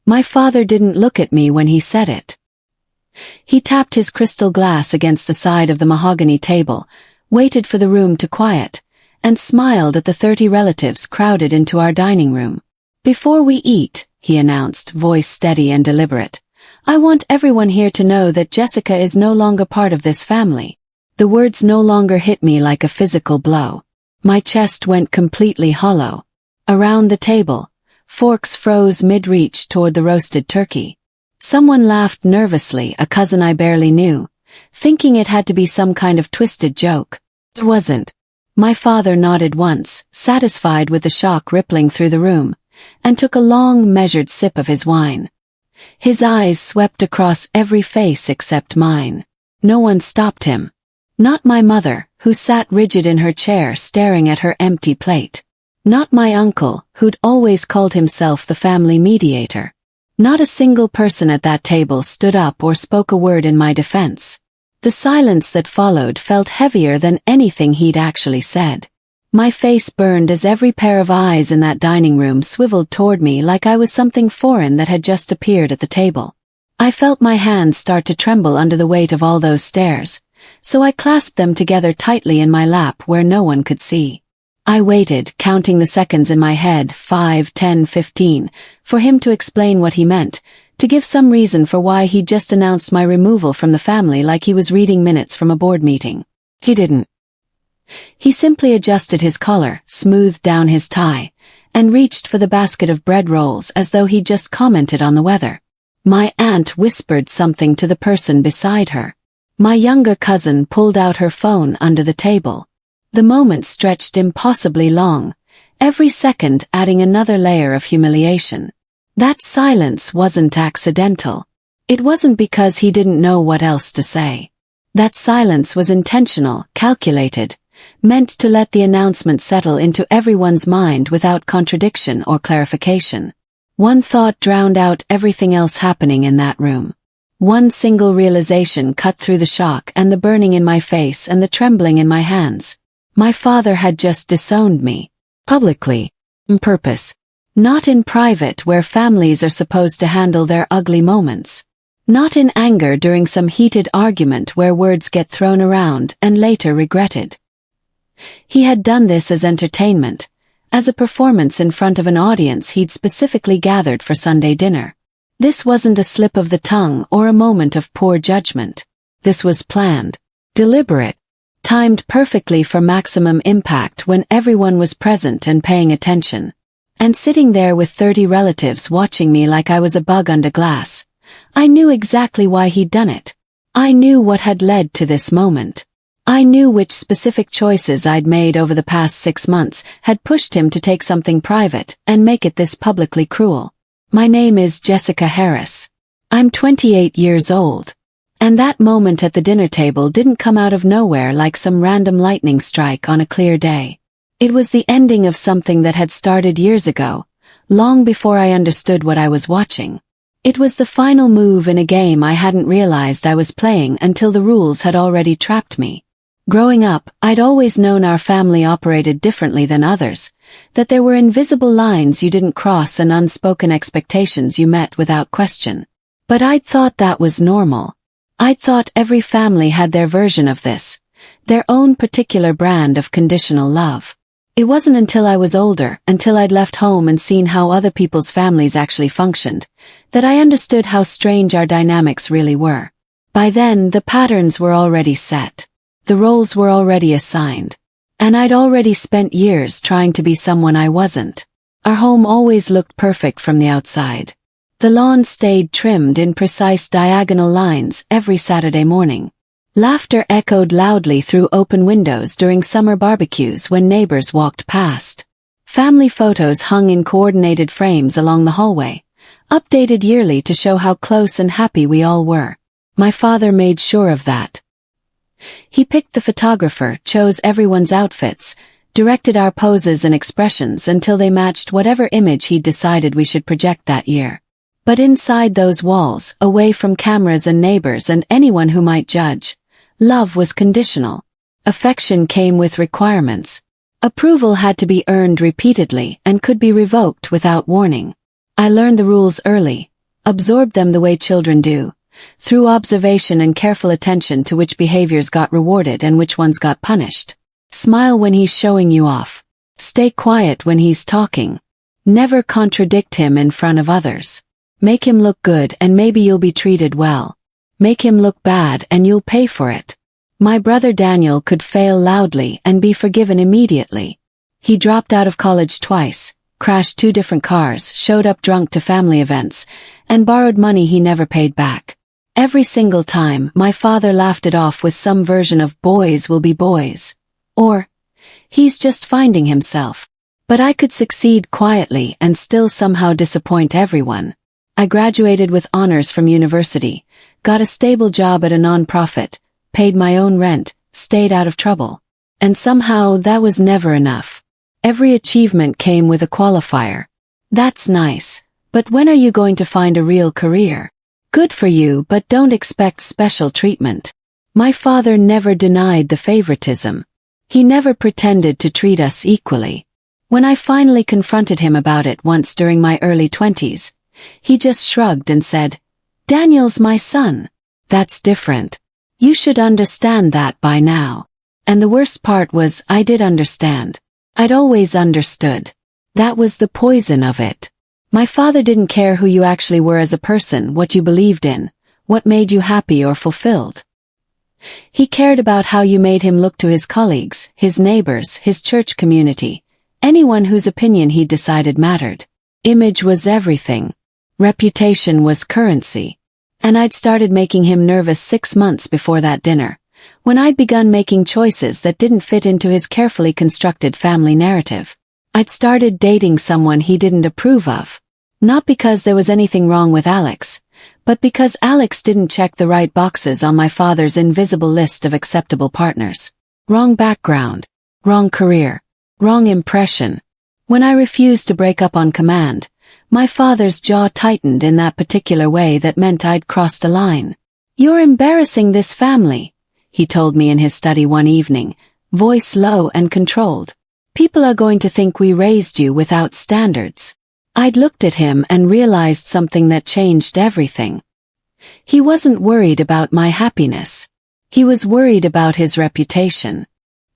My father didn't look at me when he said it. He tapped his crystal glass against the side of the mahogany table, waited for the room to quiet, and smiled at the 30 relatives crowded into our dining room. "Before we eat," he announced, voice steady and deliberate, "I want everyone here to know that Jessica is no longer part of this family." The words no longer hit me like a physical blow. My chest went completely hollow. Around the table, forks froze mid-reach toward the roasted turkey. Someone laughed nervously, a cousin I barely knew, thinking it had to be some kind of twisted joke. It wasn't. My father nodded once, satisfied with the shock rippling through the room, and took a long, measured sip of his wine. His eyes swept across every face except mine. No one stopped him. Not my mother, who sat rigid in her chair staring at her empty plate. Not my uncle, who'd always called himself the family mediator. Not a single person at that table stood up or spoke a word in my defense. The silence that followed felt heavier than anything he'd actually said. My face burned as every pair of eyes in that dining room swiveled toward me like I was something foreign that had just appeared at the table. I felt my hands start to tremble under the weight of all those stares, so I clasped them together tightly in my lap where no one could see. I waited, counting the seconds in my head, 5, 10, 15, for him to explain what he meant, to give some reason for why he'd just announced my removal from the family like he was reading minutes from a board meeting. He didn't. He simply adjusted his collar, smoothed down his tie, and reached for the basket of bread rolls as though he'd just commented on the weather. My aunt whispered something to the person beside her. My younger cousin pulled out her phone under the table. The moment stretched impossibly long, every second adding another layer of humiliation. That silence wasn't accidental. It wasn't because he didn't know what else to say. That silence was intentional, calculated, meant to let the announcement settle into everyone's mind without contradiction or clarification. One thought drowned out everything else happening in that room. One single realization cut through the shock and the burning in my face and the trembling in my hands. My father had just disowned me. Publicly. On purpose. Not in private where families are supposed to handle their ugly moments. Not in anger during some heated argument where words get thrown around and later regretted. He had done this as entertainment, as a performance in front of an audience he'd specifically gathered for Sunday dinner. This wasn't a slip of the tongue or a moment of poor judgment. This was planned, deliberate, timed perfectly for maximum impact when everyone was present and paying attention. And sitting there with 30 relatives watching me like I was a bug under glass, I knew exactly why he'd done it. I knew what had led to this moment. I knew which specific choices I'd made over the past 6 months had pushed him to take something private and make it this publicly cruel. My name is Jessica Harris. I'm 28 years old. And that moment at the dinner table didn't come out of nowhere like some random lightning strike on a clear day. It was the ending of something that had started years ago, long before I understood what I was watching. It was the final move in a game I hadn't realized I was playing until the rules had already trapped me. Growing up, I'd always known our family operated differently than others, that there were invisible lines you didn't cross and unspoken expectations you met without question. But I'd thought that was normal. I'd thought every family had their version of this, their own particular brand of conditional love. It wasn't until I was older, until I'd left home and seen how other people's families actually functioned, that I understood how strange our dynamics really were. By then, the patterns were already set. The roles were already assigned. And I'd already spent years trying to be someone I wasn't. Our home always looked perfect from the outside. The lawn stayed trimmed in precise diagonal lines every Saturday morning. Laughter echoed loudly through open windows during summer barbecues when neighbors walked past. Family photos hung in coordinated frames along the hallway, updated yearly to show how close and happy we all were. My father made sure of that. He picked the photographer, chose everyone's outfits, directed our poses and expressions until they matched whatever image he'd decided we should project that year. But inside those walls, away from cameras and neighbors and anyone who might judge, love was conditional. Affection came with requirements. Approval had to be earned repeatedly and could be revoked without warning. I learned the rules early, absorbed them the way children do, through observation and careful attention to which behaviors got rewarded and which ones got punished. Smile when he's showing you off. Stay quiet when he's talking. Never contradict him in front of others. Make him look good and maybe you'll be treated well. Make him look bad and you'll pay for it. My brother Daniel could fail loudly and be forgiven immediately. He dropped out of college twice, crashed 2 different cars, showed up drunk to family events, and borrowed money he never paid back. Every single time, my father laughed it off with some version of boys will be boys. Or, he's just finding himself. But I could succeed quietly and still somehow disappoint everyone. I graduated with honors from university, got a stable job at a non-profit, paid my own rent, stayed out of trouble. And somehow that was never enough. Every achievement came with a qualifier. That's nice, but when are you going to find a real career? Good for you, but don't expect special treatment. My father never denied the favoritism. He never pretended to treat us equally. When I finally confronted him about it once during my early 20s, he just shrugged and said, "Daniel's my son. That's different. You should understand that by now." And the worst part was I did understand. I'd always understood. That was the poison of it. My father didn't care who you actually were as a person, what you believed in, what made you happy or fulfilled. He cared about how you made him look to his colleagues, his neighbors, his church community, anyone whose opinion he decided mattered. Image was everything. Reputation was currency. And I'd started making him nervous 6 months before that dinner, when I'd begun making choices that didn't fit into his carefully constructed family narrative. I'd started dating someone he didn't approve of. Not because there was anything wrong with Alex, but because Alex didn't check the right boxes on my father's invisible list of acceptable partners. Wrong background, wrong career, wrong impression. When I refused to break up on command, my father's jaw tightened in that particular way that meant I'd crossed a line. "You're embarrassing this family," he told me in his study one evening, voice low and controlled. "People are going to think we raised you without standards." I'd looked at him and realized something that changed everything. He wasn't worried about my happiness. He was worried about his reputation.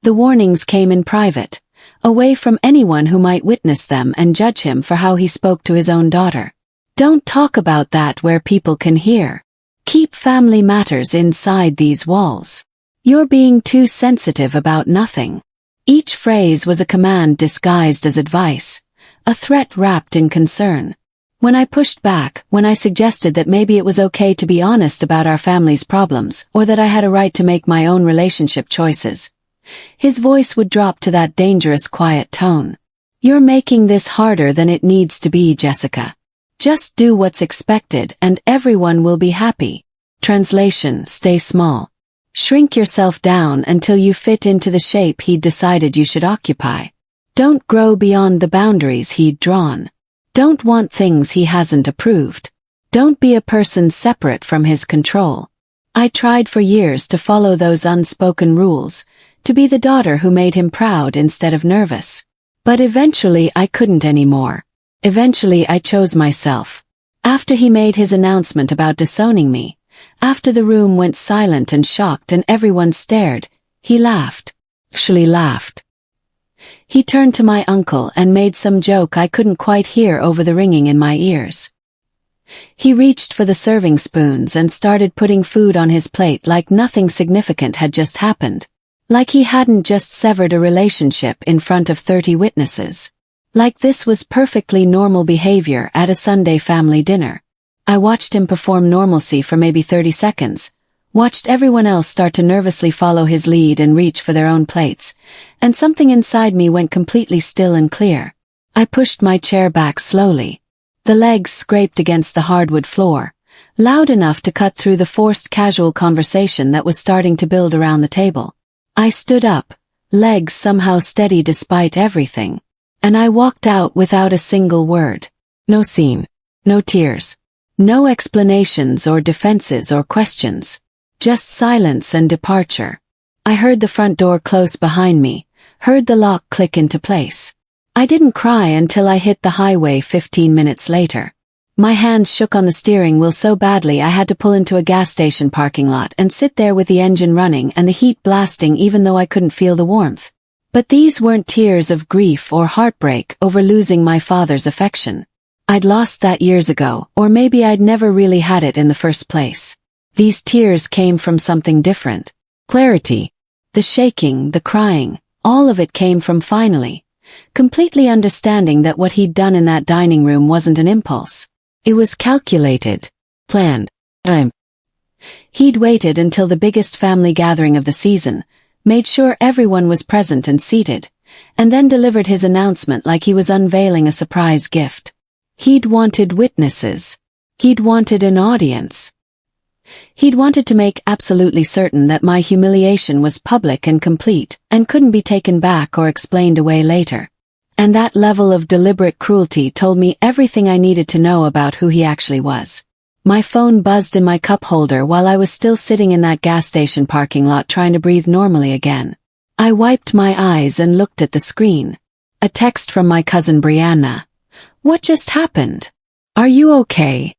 The warnings came in private, away from anyone who might witness them and judge him for how he spoke to his own daughter. Don't talk about that where people can hear. Keep family matters inside these walls. You're being too sensitive about nothing. Each phrase was a command disguised as advice, a threat wrapped in concern. When I pushed back, when I suggested that maybe it was okay to be honest about our family's problems, or that I had a right to make my own relationship choices, his voice would drop to that dangerous quiet tone. "You're making this harder than it needs to be, Jessica. Just do what's expected and everyone will be happy." Translation: stay small. Shrink yourself down until you fit into the shape he'd decided you should occupy. Don't grow beyond the boundaries he'd drawn. Don't want things he hasn't approved. Don't be a person separate from his control. I tried for years to follow those unspoken rules, to be the daughter who made him proud instead of nervous. But eventually I couldn't anymore. Eventually I chose myself. After he made his announcement about disowning me, after the room went silent and shocked and everyone stared, he laughed. Actually laughed. He turned to my uncle and made some joke I couldn't quite hear over the ringing in my ears. He reached for the serving spoons and started putting food on his plate like nothing significant had just happened. Like he hadn't just severed a relationship in front of 30 witnesses. Like this was perfectly normal behavior at a Sunday family dinner. I watched him perform normalcy for maybe 30 seconds, watched everyone else start to nervously follow his lead and reach for their own plates, and something inside me went completely still and clear. I pushed my chair back slowly. The legs scraped against the hardwood floor, loud enough to cut through the forced casual conversation that was starting to build around the table. I stood up, legs somehow steady despite everything, and I walked out without a single word. No scene, no tears, no explanations or defenses or questions, just silence and departure. I heard the front door close behind me, heard the lock click into place. I didn't cry until I hit the highway 15 minutes later. My hands shook on the steering wheel so badly I had to pull into a gas station parking lot and sit there with the engine running and the heat blasting even though I couldn't feel the warmth. But these weren't tears of grief or heartbreak over losing my father's affection. I'd lost that years ago, or maybe I'd never really had it in the first place. These tears came from something different. Clarity. The shaking, the crying, all of it came from finally, completely understanding that what he'd done in that dining room wasn't an impulse. It was calculated, planned. He'd waited until the biggest family gathering of the season, made sure everyone was present and seated, and then delivered his announcement like he was unveiling a surprise gift. He'd wanted witnesses. He'd wanted an audience. He'd wanted to make absolutely certain that my humiliation was public and complete, and couldn't be taken back or explained away later. And that level of deliberate cruelty told me everything I needed to know about who he actually was. My phone buzzed in my cup holder while I was still sitting in that gas station parking lot trying to breathe normally again. I wiped my eyes and looked at the screen. A text from my cousin Brianna. "What just happened? Are you okay?"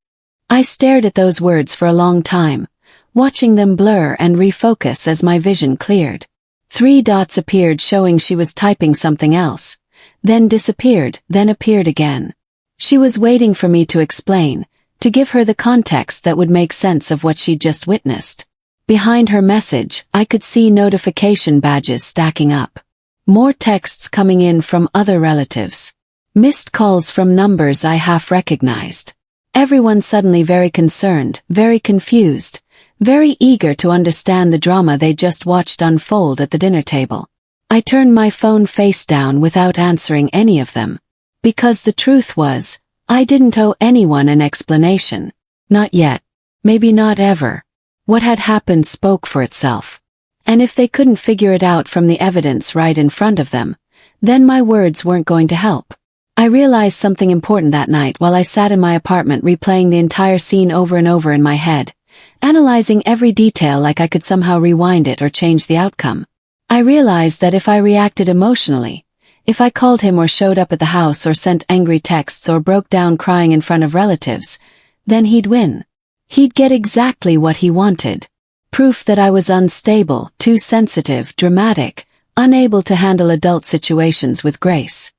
I stared at those words for a long time, watching them blur and refocus as my vision cleared. 3 dots appeared showing she was typing something else, then disappeared, then appeared again. She was waiting for me to explain, to give her the context that would make sense of what she'd just witnessed. Behind her message, I could see notification badges stacking up. More texts coming in from other relatives. Missed calls from numbers I half recognized. Everyone suddenly very concerned, very confused, very eager to understand the drama they just watched unfold at the dinner table. I turned my phone face down without answering any of them. Because the truth was, I didn't owe anyone an explanation. Not yet. Maybe not ever. What had happened spoke for itself. And if they couldn't figure it out from the evidence right in front of them, then my words weren't going to help. I realized something important that night while I sat in my apartment replaying the entire scene over and over in my head, analyzing every detail like I could somehow rewind it or change the outcome. I realized that if I reacted emotionally, if I called him or showed up at the house or sent angry texts or broke down crying in front of relatives, then he'd win. He'd get exactly what he wanted. Proof that I was unstable, too sensitive, dramatic, unable to handle adult situations with grace.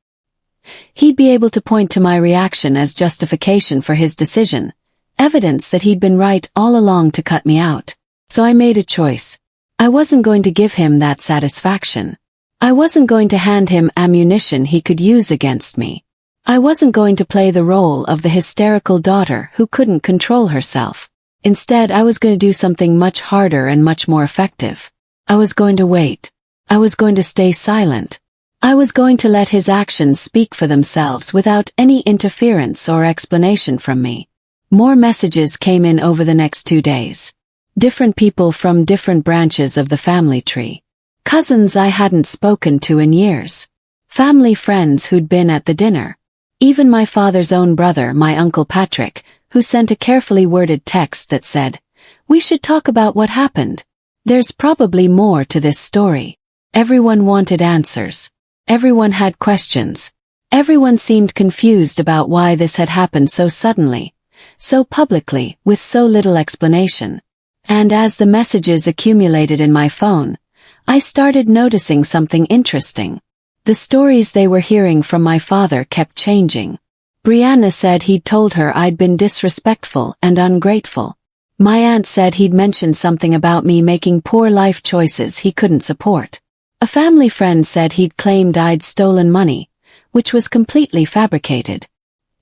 He'd be able to point to my reaction as justification for his decision, evidence that he'd been right all along to cut me out. So I made a choice. I wasn't going to give him that satisfaction. I wasn't going to hand him ammunition he could use against me. I wasn't going to play the role of the hysterical daughter who couldn't control herself. Instead, I was going to do something much harder and much more effective. I was going to wait. I was going to stay silent. I was going to let his actions speak for themselves without any interference or explanation from me. More messages came in over the next 2 days. Different people from different branches of the family tree. Cousins I hadn't spoken to in years. Family friends who'd been at the dinner. Even my father's own brother, my Uncle Patrick, who sent a carefully worded text that said, "We should talk about what happened. There's probably more to this story." Everyone wanted answers. Everyone had questions. Everyone seemed confused about why this had happened so suddenly, so publicly, with so little explanation. And as the messages accumulated in my phone, I started noticing something interesting. The stories they were hearing from my father kept changing. Brianna said he'd told her I'd been disrespectful and ungrateful. My aunt said he'd mentioned something about me making poor life choices he couldn't support. A family friend said he'd claimed I'd stolen money, which was completely fabricated.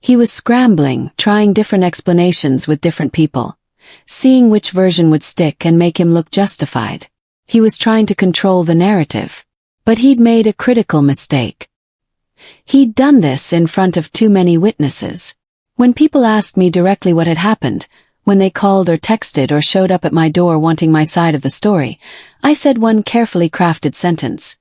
He was scrambling, trying different explanations with different people, seeing which version would stick and make him look justified. He was trying to control the narrative. But he'd made a critical mistake. He'd done this in front of too many witnesses. When people asked me directly what had happened, when they called or texted or showed up at my door wanting my side of the story, I said one carefully crafted sentence.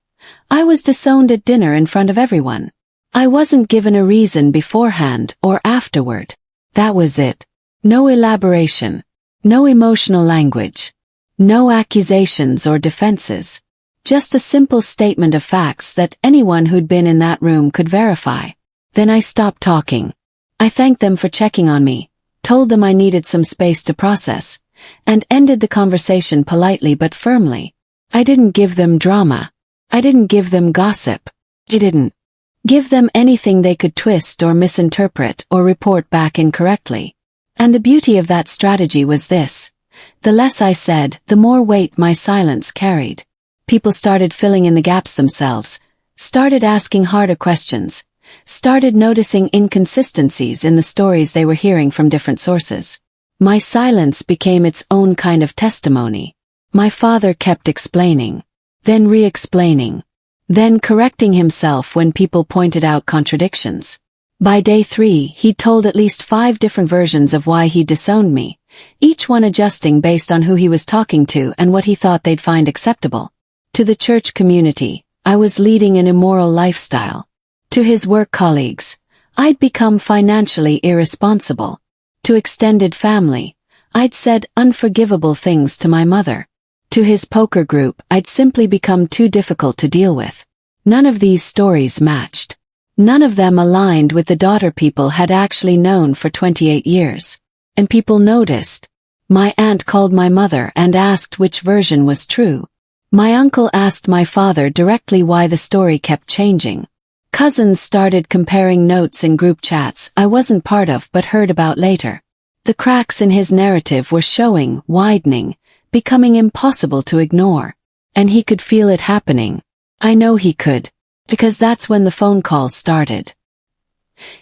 I was disowned at dinner in front of everyone. I wasn't given a reason beforehand or afterward. That was it. No elaboration. No emotional language. No accusations or defenses. Just a simple statement of facts that anyone who'd been in that room could verify. Then I stopped talking. I thanked them for checking on me, told them I needed some space to process, and ended the conversation politely but firmly. I didn't give them drama. I didn't give them gossip. I didn't give them anything they could twist or misinterpret or report back incorrectly. And the beauty of that strategy was this: the less I said, the more weight my silence carried. People started filling in the gaps themselves, started asking harder questions, started noticing inconsistencies in the stories they were hearing from different sources. My silence became its own kind of testimony. My father kept explaining, then re-explaining, then correcting himself when people pointed out contradictions. By day 3, he'd told at least 5 different versions of why he disowned me, each one adjusting based on who he was talking to and what he thought they'd find acceptable. To the church community, I was leading an immoral lifestyle. To his work colleagues, I'd become financially irresponsible. To extended family, I'd said unforgivable things to my mother. To his poker group, I'd simply become too difficult to deal with. None of these stories matched. None of them aligned with the daughter people had actually known for 28 years. And people noticed. My aunt called my mother and asked which version was true. My uncle asked my father directly why the story kept changing. Cousins started comparing notes in group chats I wasn't part of but heard about later. The cracks in his narrative were showing, widening, becoming impossible to ignore. And he could feel it happening. I know he could, because that's when the phone calls started.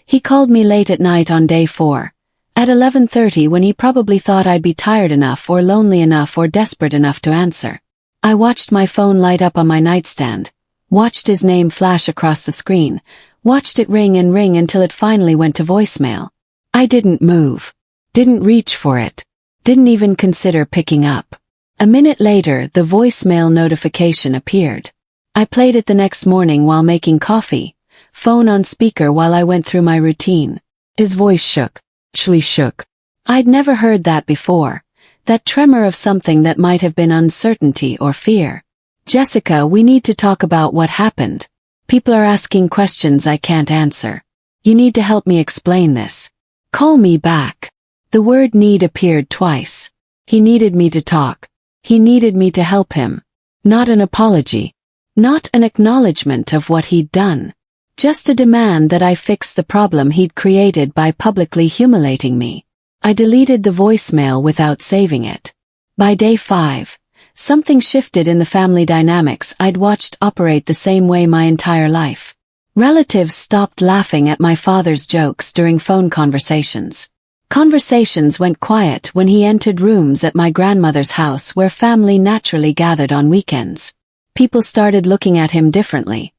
He called me late at night on day 4, at 11:30 when he probably thought I'd be tired enough or lonely enough or desperate enough to answer. I watched my phone light up on my nightstand, watched his name flash across the screen, watched it ring and ring until it finally went to voicemail. I didn't move, didn't reach for it, didn't even consider picking up. A minute later, the voicemail notification appeared. I played it the next morning while making coffee, phone on speaker while I went through my routine. His voice shook. Actually shook. I'd never heard that before, that tremor of something that might have been uncertainty or fear. Jessica, we need to talk about what happened. People are asking questions I can't answer. You need to help me explain this. Call me back. The word need appeared twice. He needed me to talk. He needed me to help him. Not an apology. Not an acknowledgement of what he'd done. Just a demand that I fix the problem he'd created by publicly humiliating me. I deleted the voicemail without saving it. By day 5, something shifted in the family dynamics I'd watched operate the same way my entire life. Relatives stopped laughing at my father's jokes during phone conversations. Conversations went quiet when he entered rooms at my grandmother's house where family naturally gathered on weekends. People started looking at him differently.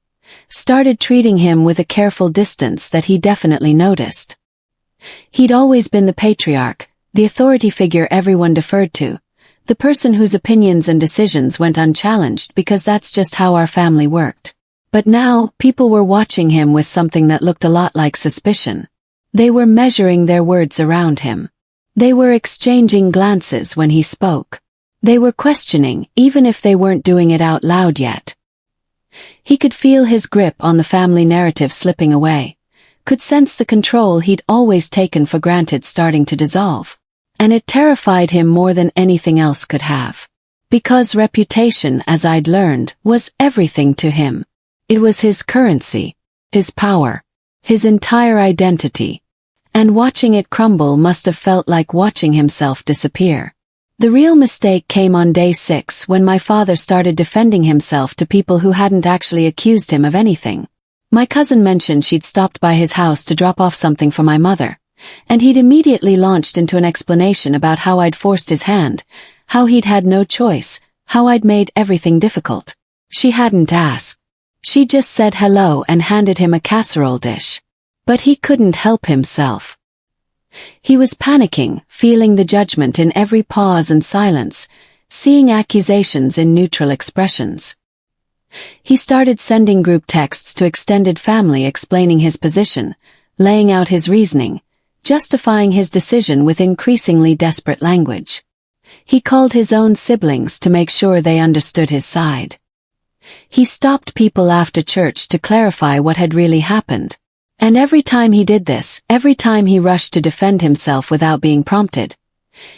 Started treating him with a careful distance that he definitely noticed. He'd always been the patriarch, the authority figure everyone deferred to, the person whose opinions and decisions went unchallenged because that's just how our family worked. But now, people were watching him with something that looked a lot like suspicion. They were measuring their words around him. They were exchanging glances when he spoke. They were questioning, even if they weren't doing it out loud yet. He could feel his grip on the family narrative slipping away, could sense the control he'd always taken for granted starting to dissolve. And it terrified him more than anything else could have. Because reputation, as I'd learned, was everything to him. It was his currency, his power, his entire identity. And watching it crumble must have felt like watching himself disappear. The real mistake came on day 6 when my father started defending himself to people who hadn't actually accused him of anything. My cousin mentioned she'd stopped by his house to drop off something for my mother, and he'd immediately launched into an explanation about how I'd forced his hand, how he'd had no choice, how I'd made everything difficult. She hadn't asked. She just said hello and handed him a casserole dish. But he couldn't help himself. He was panicking, feeling the judgment in every pause and silence, seeing accusations in neutral expressions. He started sending group texts to extended family explaining his position, laying out his reasoning, justifying his decision with increasingly desperate language. He called his own siblings to make sure they understood his side. He stopped people after church to clarify what had really happened. And every time he did this, every time he rushed to defend himself without being prompted,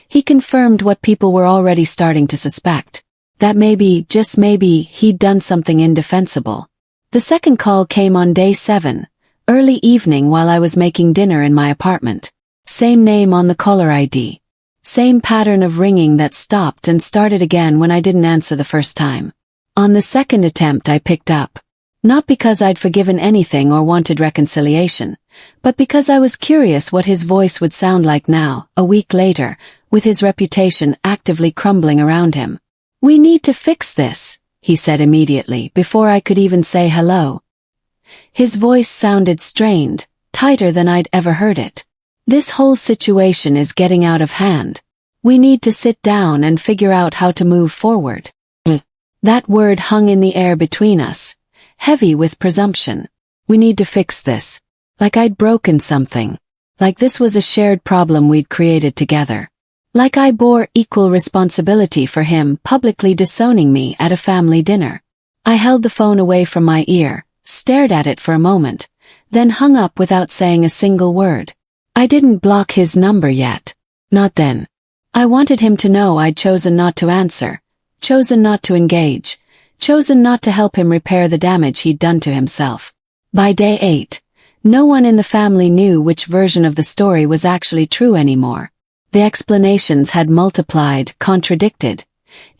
he confirmed what people were already starting to suspect. That maybe, just maybe, he'd done something indefensible. The second call came on day 7, early evening while I was making dinner in my apartment. Same name on the caller ID. Same pattern of ringing that stopped and started again when I didn't answer the first time. On the second attempt I picked up. Not because I'd forgiven anything or wanted reconciliation, but because I was curious what his voice would sound like now, a week later, with his reputation actively crumbling around him. "We need to fix this," he said immediately, before I could even say hello. His voice sounded strained, tighter than I'd ever heard it. "This whole situation is getting out of hand. We need to sit down and figure out how to move forward." That word hung in the air between us, heavy with presumption. We need to fix this. Like I'd broken something. Like this was a shared problem we'd created together. Like I bore equal responsibility for him publicly disowning me at a family dinner. I held the phone away from my ear, stared at it for a moment, then hung up without saying a single word. I didn't block his number yet. Not then. I wanted him to know I'd chosen not to answer, chosen not to engage, chosen not to help him repair the damage he'd done to himself. By day 8, no one in the family knew which version of the story was actually true anymore. The explanations had multiplied, contradicted,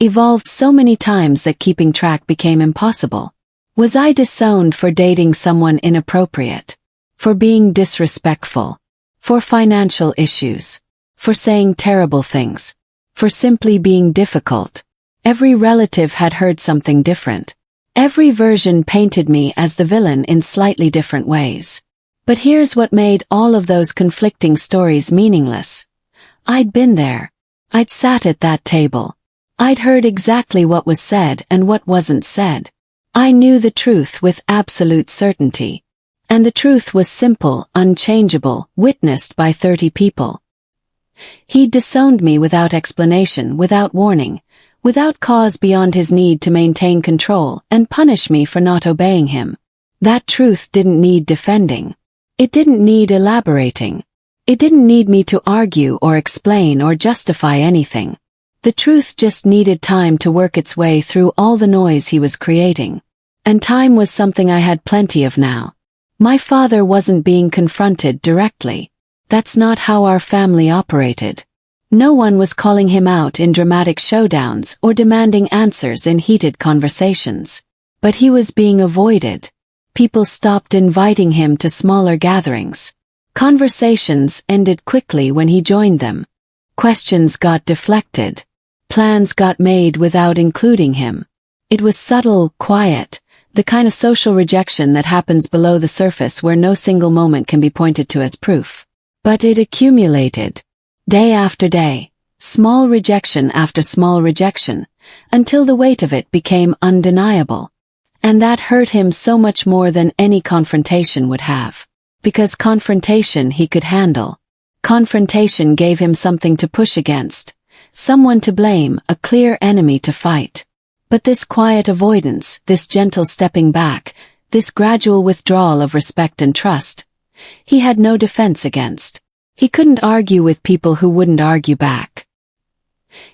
evolved so many times that keeping track became impossible. Was I disowned for dating someone inappropriate? For being disrespectful? For financial issues? For saying terrible things? For simply being difficult? Every relative had heard something different. Every version painted me as the villain in slightly different ways. But here's what made all of those conflicting stories meaningless. I'd been there. I'd sat at that table. I'd heard exactly what was said and what wasn't said. I knew the truth with absolute certainty. And the truth was simple, unchangeable, witnessed by 30 people. He'd disowned me without explanation, without warning, without cause beyond his need to maintain control and punish me for not obeying him. That truth didn't need defending. It didn't need elaborating. It didn't need me to argue or explain or justify anything. The truth just needed time to work its way through all the noise he was creating. And time was something I had plenty of now. My father wasn't being confronted directly. That's not how our family operated. No one was calling him out in dramatic showdowns or demanding answers in heated conversations. But he was being avoided. People stopped inviting him to smaller gatherings. Conversations ended quickly when he joined them. Questions got deflected. Plans got made without including him. It was subtle, quiet, the kind of social rejection that happens below the surface where no single moment can be pointed to as proof. But it accumulated. Day after day, small rejection after small rejection, until the weight of it became undeniable. And that hurt him so much more than any confrontation would have. Because confrontation he could handle. Confrontation gave him something to push against, someone to blame, a clear enemy to fight. But this quiet avoidance, this gentle stepping back, this gradual withdrawal of respect and trust, he had no defense against. He couldn't argue with people who wouldn't argue back.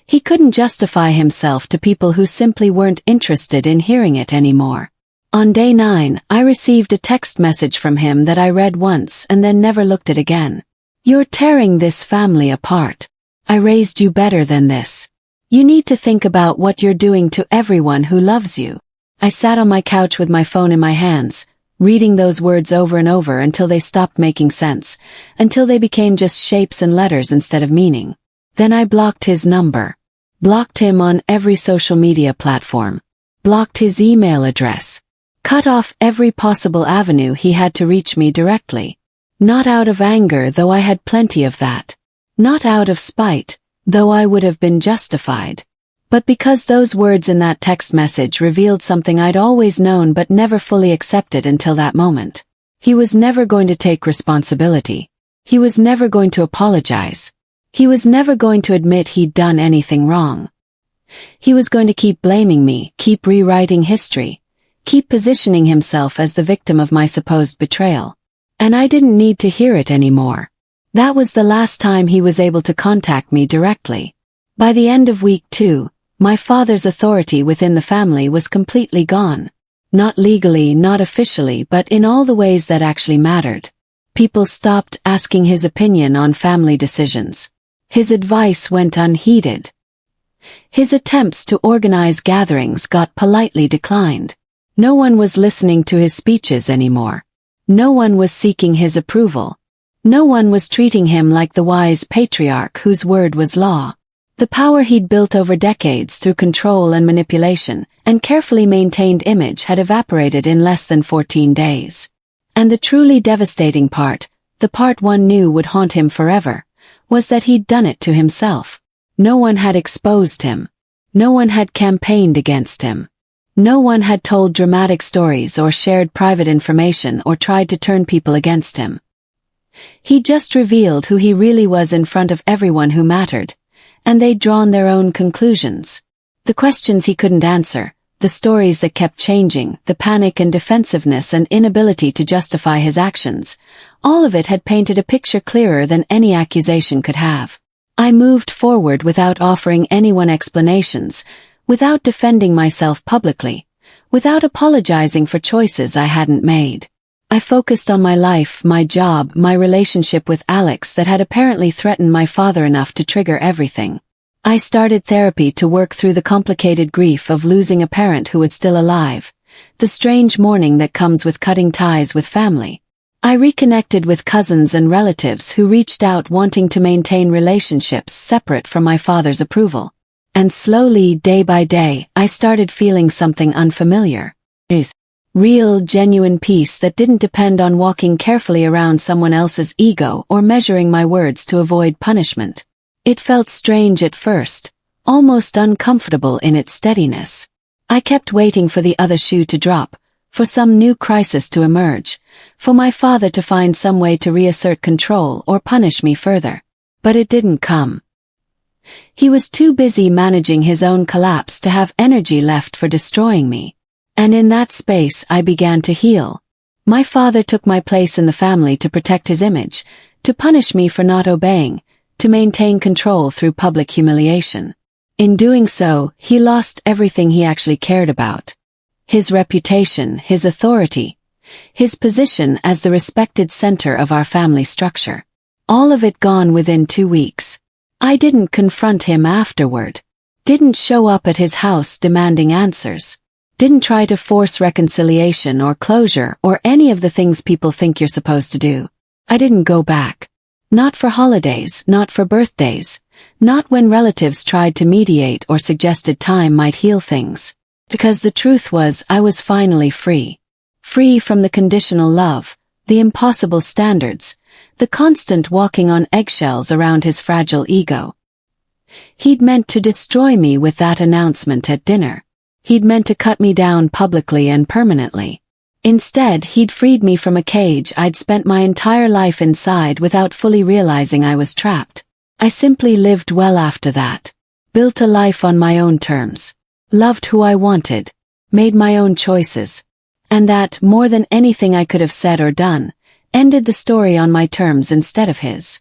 He couldn't justify himself to people who simply weren't interested in hearing it anymore. On day 9, I received a text message from him that I read once and then never looked at again. "You're tearing this family apart. I raised you better than this. You need to think about what you're doing to everyone who loves you." I sat on my couch with my phone in my hands, reading those words over and over until they stopped making sense, until they became just shapes and letters instead of meaning. Then I blocked his number. Blocked him on every social media platform. Blocked his email address. Cut off every possible avenue he had to reach me directly. Not out of anger, though I had plenty of that. Not out of spite, though I would have been justified. But because those words in that text message revealed something I'd always known but never fully accepted until that moment. He was never going to take responsibility. He was never going to apologize. He was never going to admit he'd done anything wrong. He was going to keep blaming me, keep rewriting history, keep positioning himself as the victim of my supposed betrayal. And I didn't need to hear it anymore. That was the last time he was able to contact me directly. By the end of week 2, my father's authority within the family was completely gone. Not legally, not officially, but in all the ways that actually mattered. People stopped asking his opinion on family decisions. His advice went unheeded. His attempts to organize gatherings got politely declined. No one was listening to his speeches anymore. No one was seeking his approval. No one was treating him like the wise patriarch whose word was law. The power he'd built over decades through control and manipulation and carefully maintained image had evaporated in less than 14 days. And the truly devastating part, the part one knew would haunt him forever, was that he'd done it to himself. No one had exposed him. No one had campaigned against him. No one had told dramatic stories or shared private information or tried to turn people against him. He just revealed who he really was in front of everyone who mattered, and they'd drawn their own conclusions. The questions he couldn't answer, the stories that kept changing, the panic and defensiveness and inability to justify his actions, all of it had painted a picture clearer than any accusation could have. I moved forward without offering anyone explanations, without defending myself publicly, without apologizing for choices I hadn't made. I focused on my life, my job, my relationship with Alex that had apparently threatened my father enough to trigger everything. I started therapy to work through the complicated grief of losing a parent who was still alive, the strange mourning that comes with cutting ties with family. I reconnected with cousins and relatives who reached out wanting to maintain relationships separate from my father's approval. And slowly, day by day, I started feeling something unfamiliar. Real, genuine peace that didn't depend on walking carefully around someone else's ego or measuring my words to avoid punishment. It felt strange at first, almost uncomfortable in its steadiness. I kept waiting for the other shoe to drop, for some new crisis to emerge, for my father to find some way to reassert control or punish me further. But it didn't come. He was too busy managing his own collapse to have energy left for destroying me. And in that space I began to heal. My father took my place in the family to protect his image, to punish me for not obeying, to maintain control through public humiliation. In doing so, he lost everything he actually cared about. His reputation, his authority, his position as the respected center of our family structure. All of it gone within 2 weeks. I didn't confront him afterward. Didn't show up at his house demanding answers. Didn't try to force reconciliation or closure or any of the things people think you're supposed to do. I didn't go back. Not for holidays, not for birthdays, not when relatives tried to mediate or suggested time might heal things. Because the truth was I was finally free. Free from the conditional love, the impossible standards, the constant walking on eggshells around his fragile ego. He'd meant to destroy me with that announcement at dinner. He'd meant to cut me down publicly and permanently. Instead, he'd freed me from a cage I'd spent my entire life inside without fully realizing I was trapped. I simply lived well after that. Built a life on my own terms. Loved who I wanted. Made my own choices. And that, more than anything I could have said or done, ended the story on my terms instead of his.